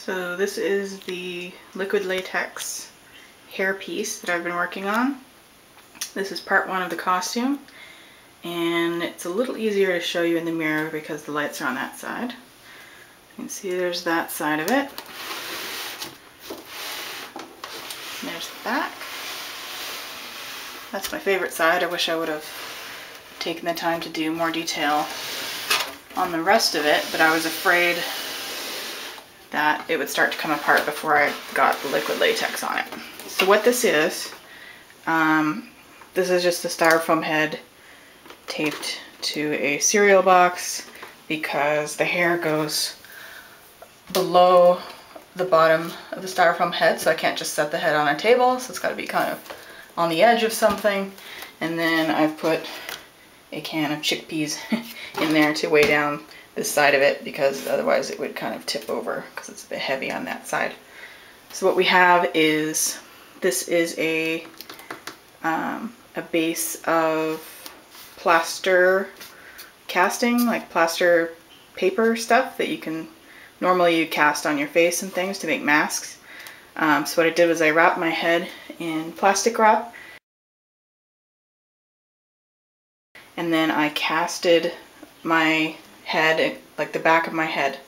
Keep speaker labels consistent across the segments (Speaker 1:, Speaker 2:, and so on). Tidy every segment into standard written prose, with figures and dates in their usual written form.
Speaker 1: So this is the liquid latex hair piece that I've been working on. This is part one of the costume, and it's a little easier to show you in the mirror because the lights are on that side. You can see there's that side of it. And there's the back. That's my favorite side. I wish I would have taken the time to do more detail on the rest of it, but I was afraid that it would start to come apart before I got the liquid latex on it. So what this is just a styrofoam head taped to a cereal box because the hair goes below the bottom of the styrofoam head, so I can't just set the head on a table, so it's got to be kind of on the edge of something. And then I've put a can of chickpeas in there to weigh down this side of it, because otherwise it would kind of tip over because it's a bit heavy on that side. So what we have is, this is a base of plaster casting, like plaster paper stuff that you can normally cast on your face and things to make masks. So what I did was I wrapped my head in plastic wrap, and then I casted my head, like the back of my head,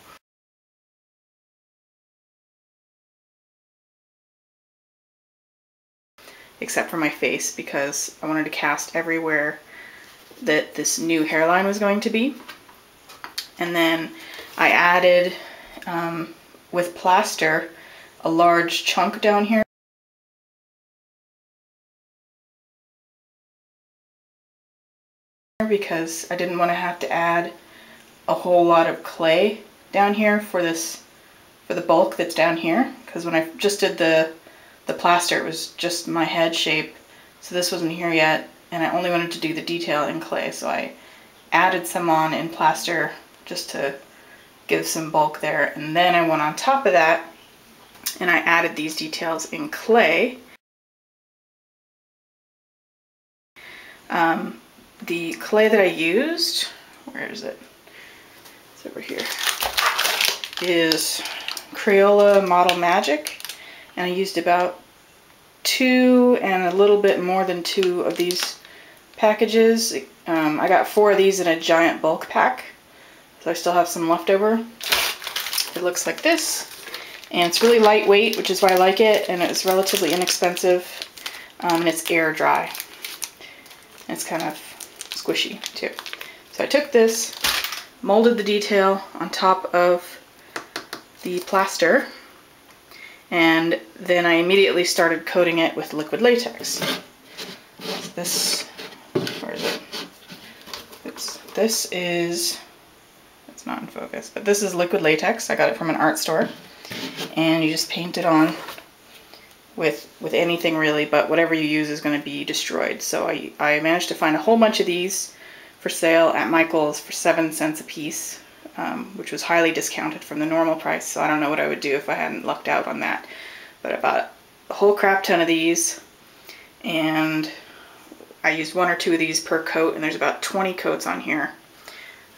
Speaker 1: except for my face, because I wanted to cast everywhere that this new hairline was going to be. And then I added, with plaster, a large chunk down here because I didn't want to have to add a whole lot of clay down here for the bulk that's down here, because when I just did the plaster, it was just my head shape, so this wasn't here yet, and I only wanted to do the detail in clay, so I added some on in plaster just to give some bulk there. And then I went on top of that and I added these details in clay. The clay that I used, where is it? It's over here, is Crayola Model Magic, and I used about 2 and a little bit more than 2 of these packages. I got 4 of these in a giant bulk pack, so I still have some left over. It looks like this, and it's really lightweight, which is why I like it, and it's relatively inexpensive, and it's air dry. It's kind of squishy too. So I took this, molded the detail on top of the plaster, and then I immediately started coating it with liquid latex. This, where is it? This is, it's not in focus, but this is liquid latex. I got it from an art store, and you just paint it on with anything really, but whatever you use is going to be destroyed. So I managed to find a whole bunch of these for sale at Michael's for 7 cents a piece, which was highly discounted from the normal price, so I don't know what I would do if I hadn't lucked out on that. But I bought a whole crap ton of these, and I used 1 or 2 of these per coat, and there's about 20 coats on here.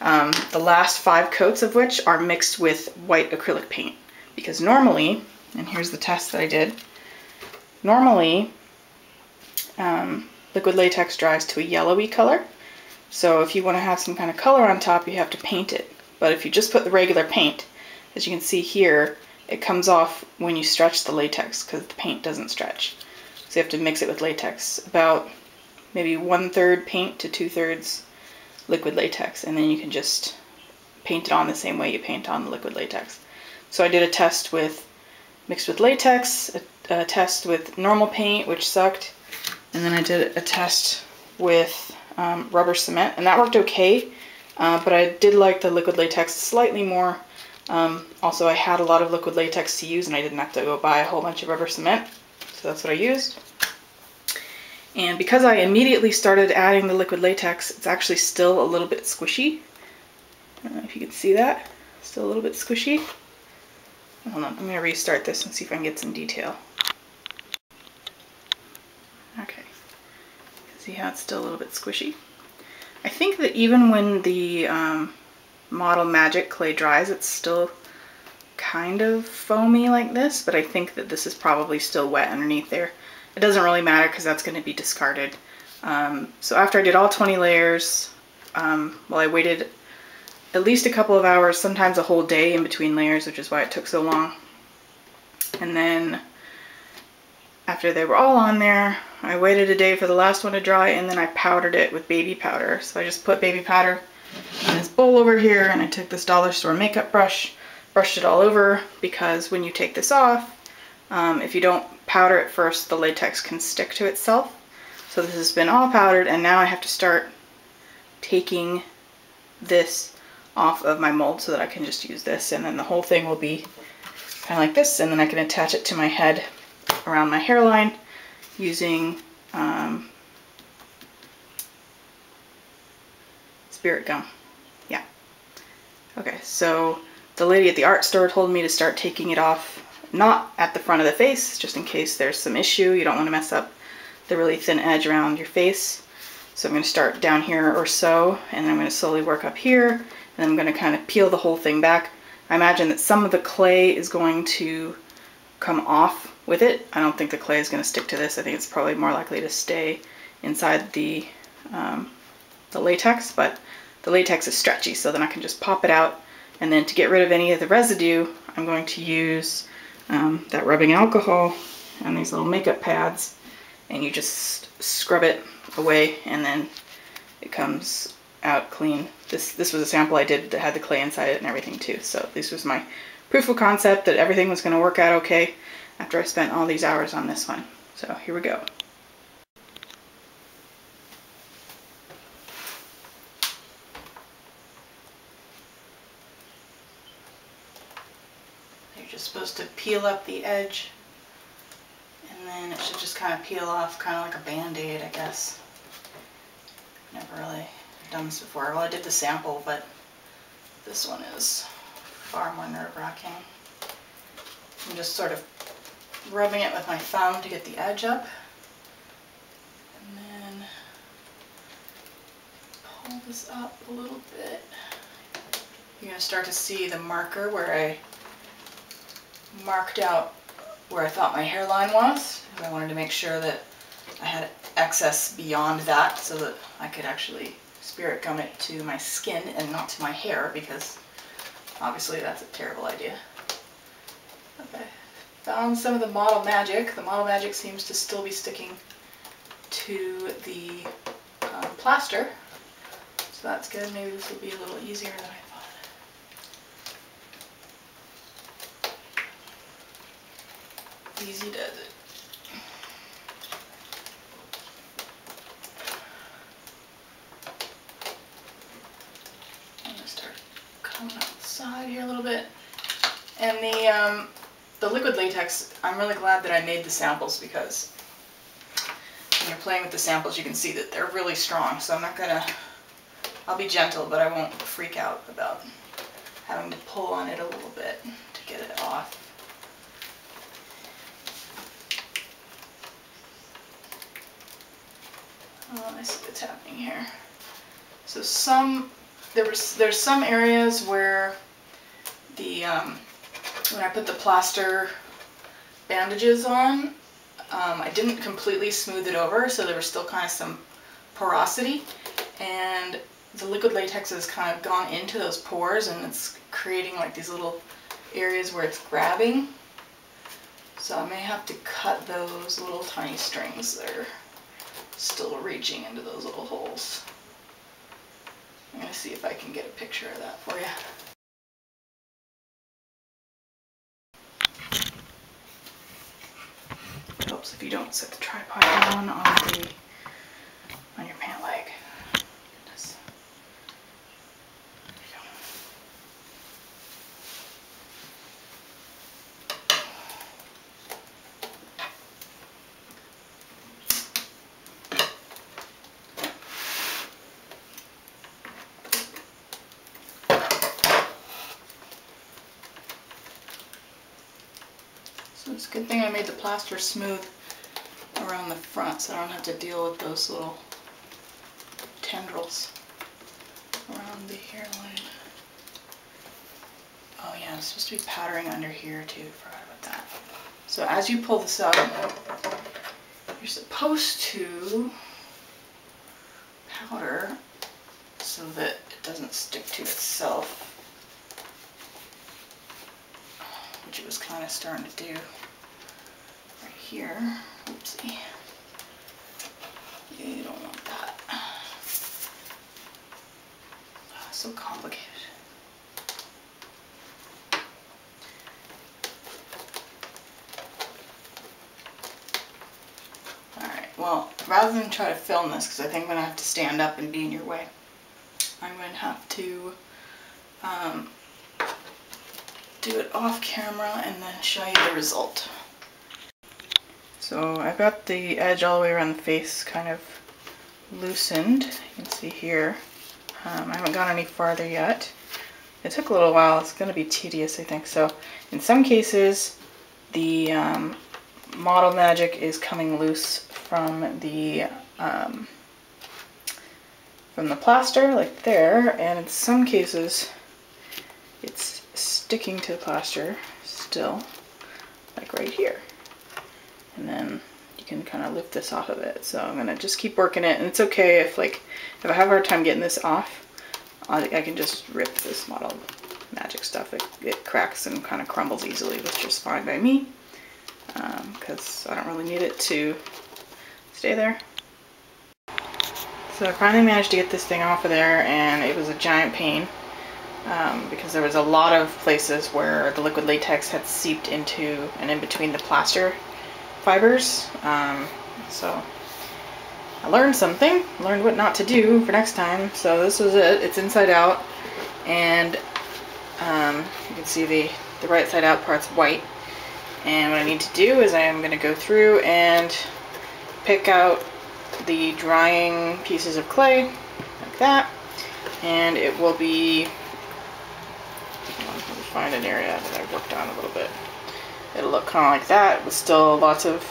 Speaker 1: The last 5 coats of which are mixed with white acrylic paint, because normally, and here's the test that I did, normally liquid latex dries to a yellowy color, so if you want to have some kind of color on top, you have to paint it. But if you just put the regular paint, as you can see here, it comes off when you stretch the latex because the paint doesn't stretch. So you have to mix it with latex, about maybe 1/3 paint to 2/3 liquid latex, and then you can just paint it on the same way you paint on the liquid latex. So I did a test with mixed with latex, a test with normal paint, which sucked, and then I did a test with rubber cement, and that worked okay, but I did like the liquid latex slightly more. Also, I had a lot of liquid latex to use, and I didn't have to go buy a whole bunch of rubber cement, so that's what I used. And because I immediately started adding the liquid latex, it's actually still a little bit squishy. I don't know if you can see that. Still a little bit squishy. Hold on, I'm going to restart this and see if I can get some detail. Okay. See how it's still a little bit squishy? I think that even when the Model Magic clay dries, it's still kind of foamy like this, but I think that this is probably still wet underneath there. It doesn't really matter because that's going to be discarded. So after I did all 20 layers, well, I waited at least a couple of hours, sometimes a whole day in between layers, which is why it took so long. And then after they were all on there, I waited a day for the last one to dry, and then I powdered it with baby powder. So I just put baby powder in this bowl over here, and I took this dollar store makeup brush, brushed it all over, because when you take this off, if you don't powder it first, the latex can stick to itself. So this has been all powdered, and now I have to start taking this off of my mold so that I can just use this, and then the whole thing will be kind of like this, and then I can attach it to my head around my hairline using spirit gum. Yeah. Okay, so the lady at the art store told me to start taking it off, not at the front of the face, just in case there's some issue. You don't want to mess up the really thin edge around your face. So I'm going to start down here or so, and then I'm going to slowly work up here, and then I'm going to kind of peel the whole thing back. I imagine that some of the clay is going to come off with it. I don't think the clay is going to stick to this. I think it's probably more likely to stay inside the latex, but the latex is stretchy, so then I can just pop it out. And then to get rid of any of the residue, I'm going to use that rubbing alcohol and these little makeup pads, and you just scrub it away, and then it comes out clean. This was a sample I did that had the clay inside it and everything too. So this was my proof of concept that everything was going to work out okay after I spent all these hours on this one. So here we go. You're just supposed to peel up the edge, and then it should just kind of peel off, kind of like a band-aid, I guess. Never really done this before. Well, I did the sample, but this one is far more nerve-wracking. I'm just sort of rubbing it with my thumb to get the edge up, and then pull this up a little bit. You're going to start to see the marker where I marked out where I thought my hairline was. I wanted to make sure that I had excess beyond that so that I could actually spirit gum it to my skin and not to my hair, because obviously that's a terrible idea. Okay, found some of the Model Magic. The Model Magic seems to still be sticking to the plaster, so that's good. Maybe this will be a little easier than I thought. Easy does it. I'm gonna start coming outside here a little bit. And the liquid latex, I'm really glad that I made the samples, because when you're playing with the samples you can see that they're really strong. So I'm not gonna, I'll be gentle, but I won't freak out about having to pull on it a little bit to get it off. Oh, I see what's happening here. So there's some areas where the when I put the plaster bandages on, I didn't completely smooth it over, so there was still kind of some porosity, and the liquid latex has kind of gone into those pores, and it's creating like these little areas where it's grabbing. So I may have to cut those little tiny strings that are still reaching into those little holes. I'm going to see if I can get a picture of that for you. It helps if you don't set the tripod down on your pant leg. Goodness. There you go. So it's a good thing I made the plaster smooth around the front, so I don't have to deal with those little tendrils around the hairline. Oh yeah, I'm supposed to be powdering under here too. Forgot about that. So as you pull this up, you're supposed to powder so that it doesn't stick to itself, which it was kind of starting to do right here. Oopsie. You don't want that. So complicated. Alright, well, rather than try to film this, because I think I'm going to have to stand up and be in your way, I'm going to have to do it off camera and then show you the result. So I've got the edge all the way around the face kind of loosened. You can see here. I haven't gone any farther yet. It took a little while. It's going to be tedious, I think. So in some cases, the Model Magic is coming loose from the plaster, like there, and in some cases, it's sticking to the plaster still, like right here. And then you can kind of lift this off of it. So I'm gonna just keep working it, and it's okay if I have a hard time getting this off, I can just rip this Model Magic stuff. It cracks and kind of crumbles easily, which is fine by me, because I don't really need it to stay there. So I finally managed to get this thing off of there, and it was a giant pain, because there was a lot of places where the liquid latex had seeped into and in between the plaster fibers. So I learned something, learned what not to do for next time. So this was it. It's inside out, and you can see the right side out part's white. And what I need to do is I am going to go through and pick out the drying pieces of clay like that, and it will be, let me find an area that I worked on a little bit. It'll look kind of like that with still lots of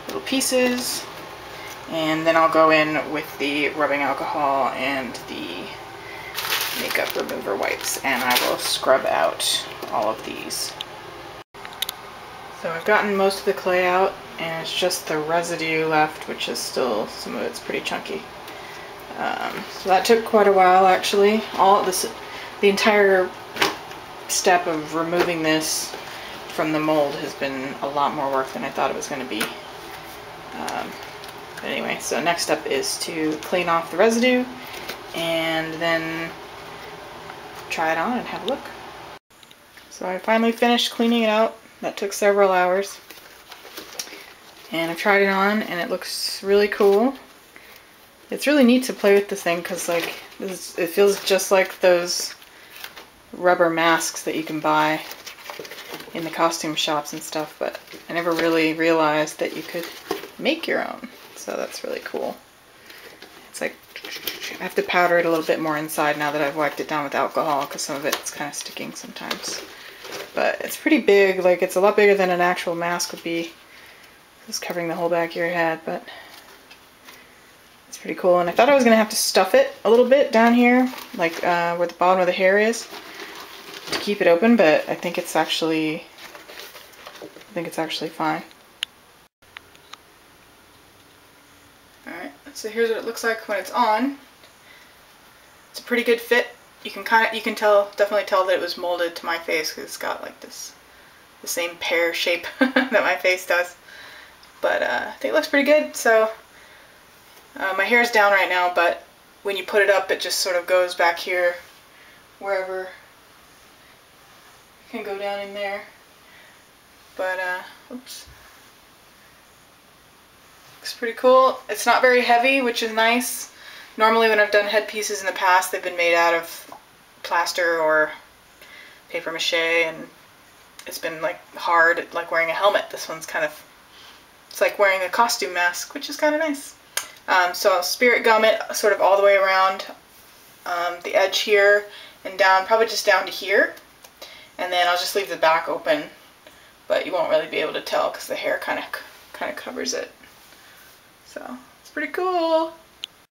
Speaker 1: little pieces, and then I'll go in with the rubbing alcohol and the makeup remover wipes, and I will scrub out all of these. So I've gotten most of the clay out, and it's just the residue left, which is still, some of it's pretty chunky. So that took quite a while, actually. The entire step of removing this from the mold has been a lot more work than I thought it was going to be. But anyway, so next step is to clean off the residue and then try it on and have a look. So I finally finished cleaning it out. That took several hours. And I've tried it on, and it looks really cool. It's really neat to play with this thing, because it feels just like those rubber masks that you can buy in the costume shops and stuff, but I never really realized that you could make your own. So that's really cool. It's like, I have to powder it a little bit more inside now that I've wiped it down with alcohol, because some of it's kind of sticking sometimes. But it's pretty big, it's a lot bigger than an actual mask would be. It's covering the whole back of your head, but it's pretty cool. And I thought I was going to have to stuff it a little bit down here, where the bottom of the hair is, to keep it open, but I think it's actually fine. Alright, so here's what it looks like when it's on. It's a pretty good fit. You can definitely tell that it was molded to my face, because it's got the same pear shape that my face does. But I think it looks pretty good. So my hair's down right now, but when you put it up, it just sort of goes back here, wherever. It can go down in there. But oops. Looks pretty cool. It's not very heavy, which is nice. Normally when I've done headpieces in the past, they've been made out of plaster or paper mache, and it's been hard, like wearing a helmet. This one's it's like wearing a costume mask, which is kind of nice. So I'll spirit gum it sort of all the way around the edge here and down, probably just down to here, and then I'll just leave the back open, but you won't really be able to tell because the hair kind of covers it. So it's pretty cool.